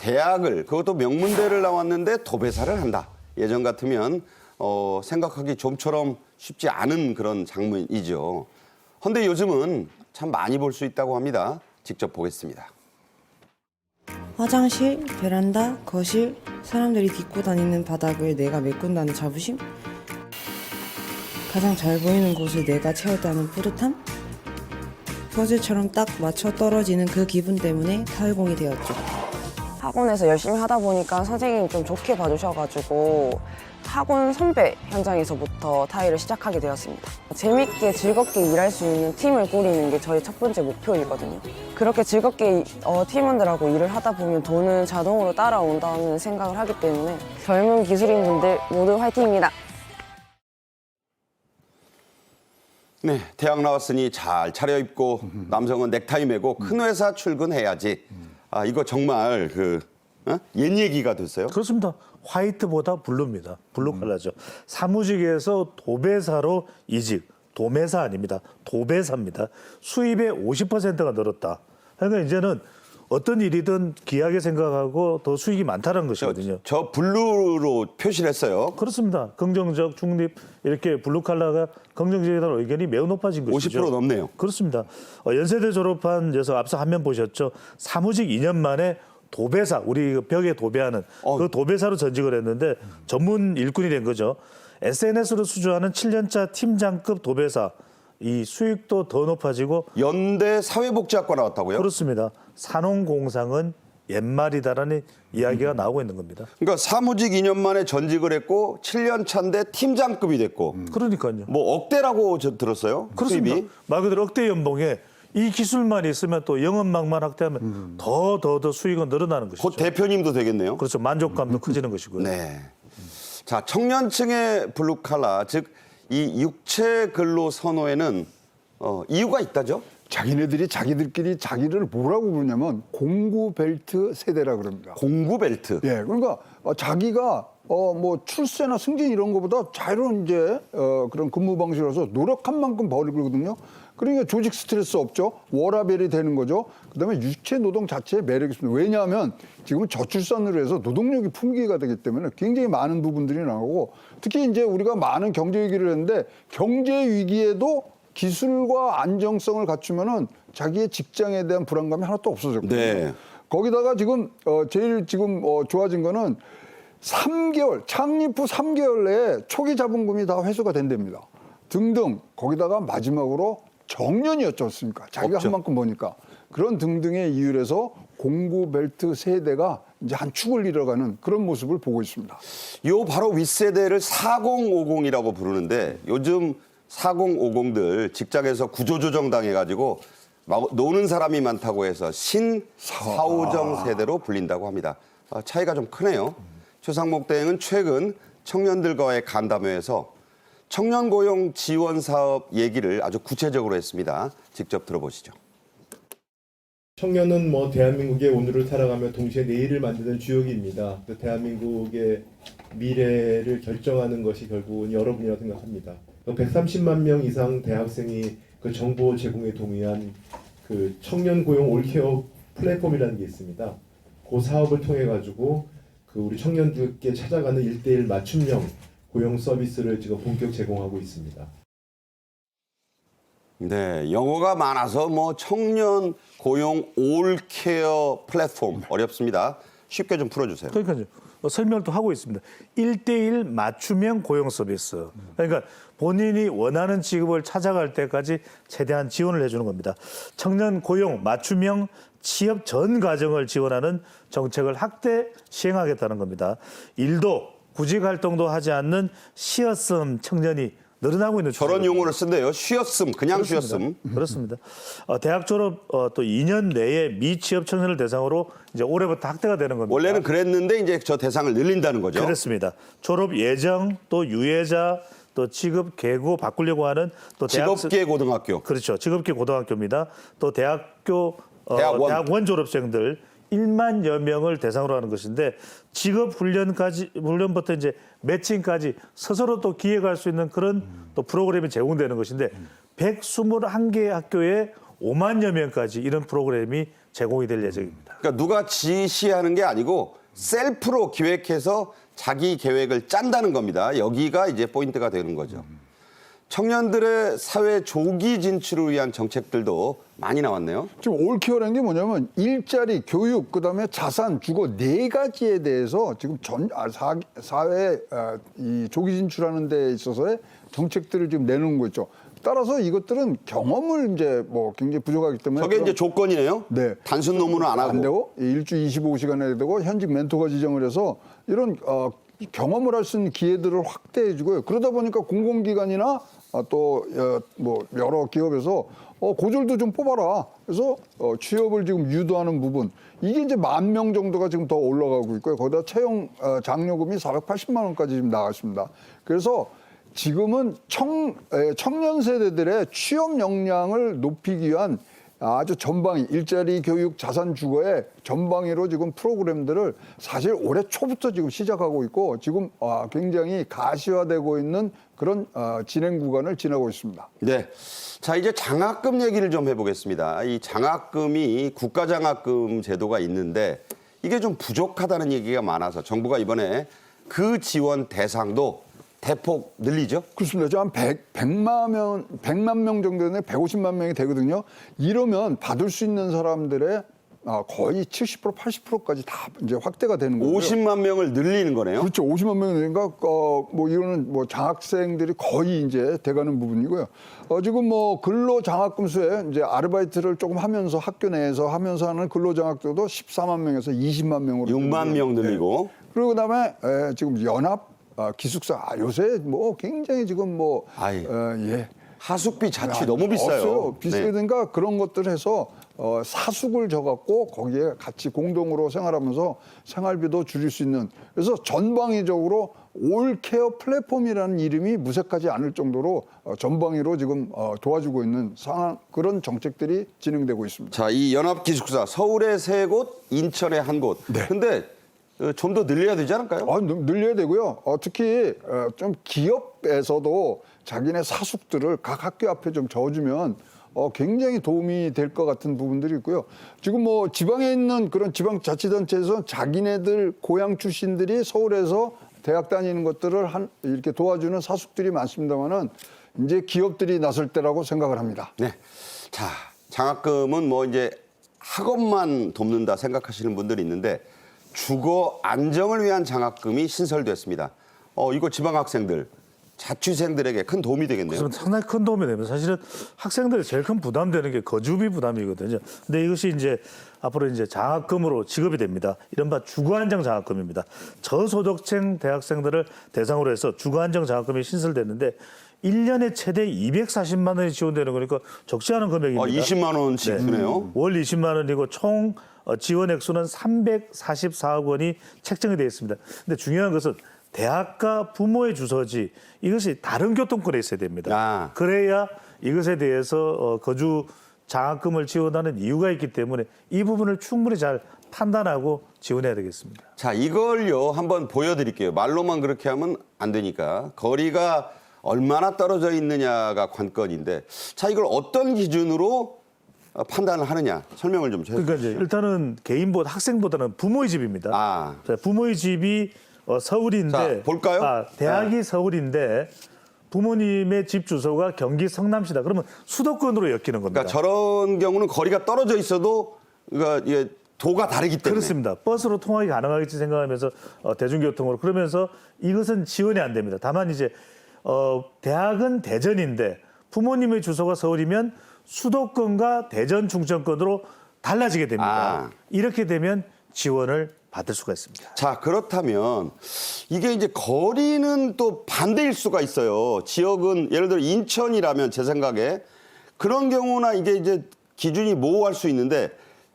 대학을 그것도 명문대를 나왔는데 도배사를 한다. 예전 같으면 생각하기 좀처럼 쉽지 않은 그런 장면이죠. 그런데 요즘은 참 많이 볼 수 있다고 합니다. 직접 보겠습니다. 화장실, 베란다, 거실, 사람들이 딛고 다니는 바닥을 내가 메꾼다는 자부심? 가장 잘 보이는 곳을 내가 채웠다는 뿌듯함? 퍼즐처럼 딱 맞춰 떨어지는 그 기분 때문에 타일공이 되었죠. 학원에서 열심히 하다 보니까 선생님이 좀 좋게 봐주셔가지고 학원 선배 현장에서부터 타일을 시작하게 되었습니다. 재밌게 즐겁게 일할 수 있는 팀을 꾸리는 게 저희 첫 번째 목표이거든요. 그렇게 즐겁게 팀원들하고 일을 하다 보면 돈은 자동으로 따라온다는 생각을 하기 때문에 젊은 기술인분들 모두 화이팅입니다. 네, 대학 나왔으니 잘 차려입고 남성은 넥타이 매고 큰 회사 출근해야지. 아, 이거 정말 옛 얘기가 됐어요. 그렇습니다. 화이트보다 블루입니다. 블루 컬러죠. 사무직에서 도배사로 이직. 도매사 아닙니다. 도배사입니다. 수입의 50%가 늘었다. 그러니까 이제는 어떤 일이든 귀하게 생각하고 더 수익이 많다는 것이거든요. 저 블루로 표시를 했어요. 그렇습니다. 긍정적, 중립 이렇게 블루 컬러가 긍정적이라는 의견이 매우 높아진 것이죠. 50% 넘네요. 그렇습니다. 연세대 졸업한 녀석 앞서 화면 보셨죠. 사무직 2년 만에 도배사, 우리 그 벽에 도배하는 그 도배사로 전직을 했는데 전문 일꾼이 된 거죠. SNS로 수주하는 7년차 팀장급 도배사. 이 수익도 더 높아지고 연대 사회복지학과 나왔다고요? 그렇습니다. 산업공상은 옛말이다라는 이야기가 나오고 있는 겁니다. 그러니까 사무직 2년 만에 전직을 했고 7년 차인데 팀장급이 됐고 그러니까요. 뭐 억대라고 저 들었어요. 그렇습니다. 수입이. 말 그대로 억대 연봉에 이 기술만 있으면 또 영업망만 확대하면 더 수익은 늘어나는 것이죠. 곧 대표님도 되겠네요. 그렇죠. 만족감도 커지는 것이고요. 네. 자, 청년층의 블루칼라, 즉 이 육체 근로 선호에는 이유가 있다죠? 자기네들이 자기들끼리 자기를 뭐라고 부르냐면 공구 벨트 세대라 그럽니다. 공구 벨트. 예, 그러니까 자기가 뭐 출세나 승진 이런 거보다 자유로운 이제 그런 근무 방식이라서 노력한 만큼 벌이 그러거든요. 그러니까 조직 스트레스 없죠. 워라밸이 되는 거죠. 그다음에 육체 노동 자체에 매력이 있습니다. 왜냐하면 지금은 저출산으로 해서 노동력이 품귀가 되기 때문에 굉장히 많은 부분들이 나오고 특히 이제 우리가 많은 경제 위기를 했는데 경제 위기에도 기술과 안정성을 갖추면은 자기의 직장에 대한 불안감이 하나도 없어졌거든요. 네. 거기다가 지금 제일 지금 좋아진 거는 3개월 창립 후 3개월 내에 초기 자본금이 다 회수가 된답니다. 등등 거기다가 마지막으로 정년이었지 않습니까? 자기가 없죠. 한 만큼 버니까 그런 등등의 이유에서 공구 벨트 세대가 이제 한 축을 이뤄가는 그런 모습을 보고 있습니다. 요 바로 윗세대를 4050이라고 부르는데 요즘 4050들 직장에서 구조조정 당해가지고 노는 사람이 많다고 해서 신사오정 세대로 불린다고 합니다. 차이가 좀 크네요. 최상목 대행은 최근 청년들과의 간담회에서 청년 고용 지원 사업 얘기를 아주 구체적으로 했습니다. 직접 들어보시죠. 청년은 뭐 대한민국의 오늘을 살아가며 동시에 내일을 만드는 주역입니다. 대한민국의 미래를 결정하는 것이 결국은 여러분이라고 생각합니다. 130만 명 이상 대학생이 그 정보 제공에 동의한 그 청년 고용 올케어 플랫폼이라는 게 있습니다. 그 사업을 통해 가지고 그 우리 청년들께 찾아가는 1:1 맞춤형 고용 서비스를 지금 본격 제공하고 있습니다. 네, 영어가 많아서 뭐 청년 고용 올케어 플랫폼 어렵습니다. 쉽게 좀 풀어주세요. 그러니까요. 설명을 또 하고 있습니다. 1:1 맞춤형 고용 서비스. 그러니까 본인이 원하는 직업을 찾아갈 때까지 최대한 지원을 해주는 겁니다. 청년 고용 맞춤형 취업 전 과정을 지원하는 정책을 확대 시행하겠다는 겁니다. 일도 구직 활동도 하지 않는 쉬었음 청년이 늘어나고 있는 저런 추세거든요. 용어를 쓴대요. 쉬었음, 그냥 쉬었음. 그렇습니다. 대학 졸업 또 2년 내에 미취업 청년을 대상으로 이제 올해부터 확대가 되는 겁니다. 원래는 그랬는데 이제 저 대상을 늘린다는 거죠. 그렇습니다. 졸업 예정 또 유예자 또 직업 계고 바꾸려고 하는 또 직업계 고등학교. 그렇죠. 직업계 고등학교입니다. 또 대학교 대학원. 대학원 졸업생들 1만여 명을 대상으로 하는 것인데 직업 훈련부터 이제 매칭까지 스스로 또 기획할 수 있는 그런 또 프로그램이 제공되는 것인데 121개 학교에 5만여 명까지 이런 프로그램이 제공이 될 예정입니다. 그러니까 누가 지시하는 게 아니고 셀프로 기획해서 자기 계획을 짠다는 겁니다. 여기가 이제 포인트가 되는 거죠. 청년들의 사회 조기 진출을 위한 정책들도 많이 나왔네요. 지금 올케어라는 게 뭐냐면 일자리, 교육, 그다음에 자산, 주거 네 가지에 대해서 지금 사회 이 조기 진출하는 데 있어서의 정책들을 지금 내놓은 거 있죠. 따라서 이것들은 경험을 이제 뭐 굉장히 부족하기 때문에 저게 이제 조건이네요. 네. 단순 논문은 안 하고. 안 되고 일주 25시간에 되고 현직 멘토가 지정을 해서 이런 경험을 할 수 있는 기회들을 확대해 주고요. 그러다 보니까 공공기관이나 또 뭐 여러 기업에서 고졸도 좀 뽑아라. 그래서 취업을 지금 유도하는 부분. 이게 이제 10,000명 정도가 지금 더 올라가고 있고요. 거기다 채용 장려금이 480만 원까지 지금 나갔습니다. 그래서 지금은 청년 세대들의 취업 역량을 높이기 위한 아주 전방위, 일자리, 교육, 자산, 주거의 전방위로 지금 프로그램들을 사실 올해 초부터 지금 시작하고 있고 지금 굉장히 가시화되고 있는 그런 진행 구간을 지나고 있습니다. 네. 자, 이제 장학금 얘기를 좀 해보겠습니다. 이 장학금이 국가장학금 제도가 있는데 이게 좀 부족하다는 얘기가 많아서 정부가 이번에 그 지원 대상도 대폭 늘리죠? 그렇습니다. 저 한 100만 명 정도는 150만 명이 되거든요. 이러면 받을 수 있는 사람들의 거의 70% 80%까지 다 이제 확대가 되는 거고요. 50만 명을 늘리는 거네요. 그렇죠. 50만 명이 되니까 뭐 이거는 뭐 장학생들이 거의 이제 돼가는 부분이고요. 지금 뭐 근로 장학금 수에 이제 아르바이트를 조금 하면서 학교 내에서 하면서 하는 근로 장학도도 14만 명에서 20만 명으로 6만 명 늘리고. 네. 그리고 그다음에 지금 연합 기숙사 요새 뭐 굉장히 지금 뭐 예. 하숙비 자취 너무 비싸요. 없어요. 비싸니까 네. 그런 것들 해서 사숙을 져갖고 거기에 같이 공동으로 생활하면서 생활비도 줄일 수 있는 그래서 전방위적으로 올케어 플랫폼이라는 이름이 무색하지 않을 정도로 전방위로 지금 도와주고 있는 상황 그런 정책들이 진행되고 있습니다. 자, 이 연합기숙사 서울에 3곳, 인천에 1곳. 네. 근데 좀 더 늘려야 되지 않을까요? 늘려야 되고요. 특히 좀 기업에서도 자기네 사숙들을 각 학교 앞에 좀 줘주면 굉장히 도움이 될 것 같은 부분들이 있고요. 지금 뭐 지방에 있는 그런 지방자치단체에서 자기네들 고향 출신들이 서울에서 대학 다니는 것들을 이렇게 도와주는 사숙들이 많습니다만은 이제 기업들이 나설 때라고 생각을 합니다. 네. 자, 장학금은 뭐 이제 학업만 돕는다 생각하시는 분들이 있는데 주거 안정을 위한 장학금이 신설됐습니다. 이거 지방 학생들, 자취생들에게 큰 도움이 되겠네요. 그래서 상당히 큰 도움이 됩니다. 사실은 학생들이 제일 큰 부담되는 게 거주비 부담이거든요. 근데 이것이 이제 앞으로 이제 장학금으로 지급이 됩니다. 이른바 주거안정 장학금입니다. 저소득층 대학생들을 대상으로 해서 주거안정 장학금이 신설됐는데 1년에 최대 240만 원이 지원되는 거니까 적지 않은 금액입니다. 20만 원씩 주네요. 월 20만 원이고 총 지원 액수는 344억 원이 책정이 되어 있습니다. 근데 중요한 것은 대학과 부모의 주소지 이것이 다른 교통권에 있어야 됩니다. 그래야 이것에 대해서 거주 장학금을 지원하는 이유가 있기 때문에 이 부분을 충분히 잘 판단하고 지원해야 되겠습니다. 자, 이걸요 한번 보여드릴게요. 말로만 그렇게 하면 안 되니까 거리가 얼마나 떨어져 있느냐가 관건인데 자, 이걸 어떤 기준으로 판단을 하느냐 설명을 좀 해주세요. 그러니까 이제 일단은 개인보다 학생보다는 부모의 집입니다. 자, 부모의 집이 서울인데 자, 볼까요? 대학이 서울인데 부모님의 집 주소가 경기 성남시다. 그러면 수도권으로 엮이는 겁니다. 그러니까 저런 경우는 거리가 떨어져 있어도 그러니까 이게 도가 다르기 때문에 그렇습니다. 버스로 통학이 가능하겠지 생각하면서 대중교통으로 그러면서 이것은 지원이 안 됩니다. 다만 이제 대학은 대전인데 부모님의 주소가 서울이면 수도권과 대전 충청권으로 달라지게 됩니다. 이렇게 되면 지원을 받을 수가 있습니다. 자, 그렇다면 이게 이제 거리는 또 반대일 수가 있어요. 지역은 예를 들어 인천이라면 제 생각에 그런 경우나 이게 이제 기준이 모호할 수 있는데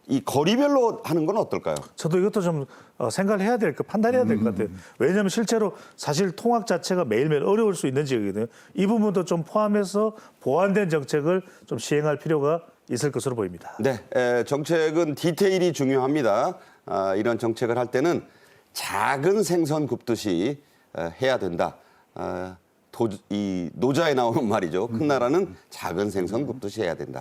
이 거리별로 하는 건 어떨까요? 저도 이것도 좀 생각을 해야 될 것, 판단해야 될 것 같아요. 왜냐하면 실제로 사실 통학 자체가 매일매일 어려울 수 있는 지역이거든요. 이 부분도 좀 포함해서 보완된 정책을 좀 시행할 필요가 있을 것으로 보입니다. 네, 정책은 디테일이 중요합니다. 이런 정책을 할 때는 작은 생선 굽듯이 해야 된다. 이 노자에 나오는 말이죠. 큰 나라는 작은 생선 굽듯이 해야 된다.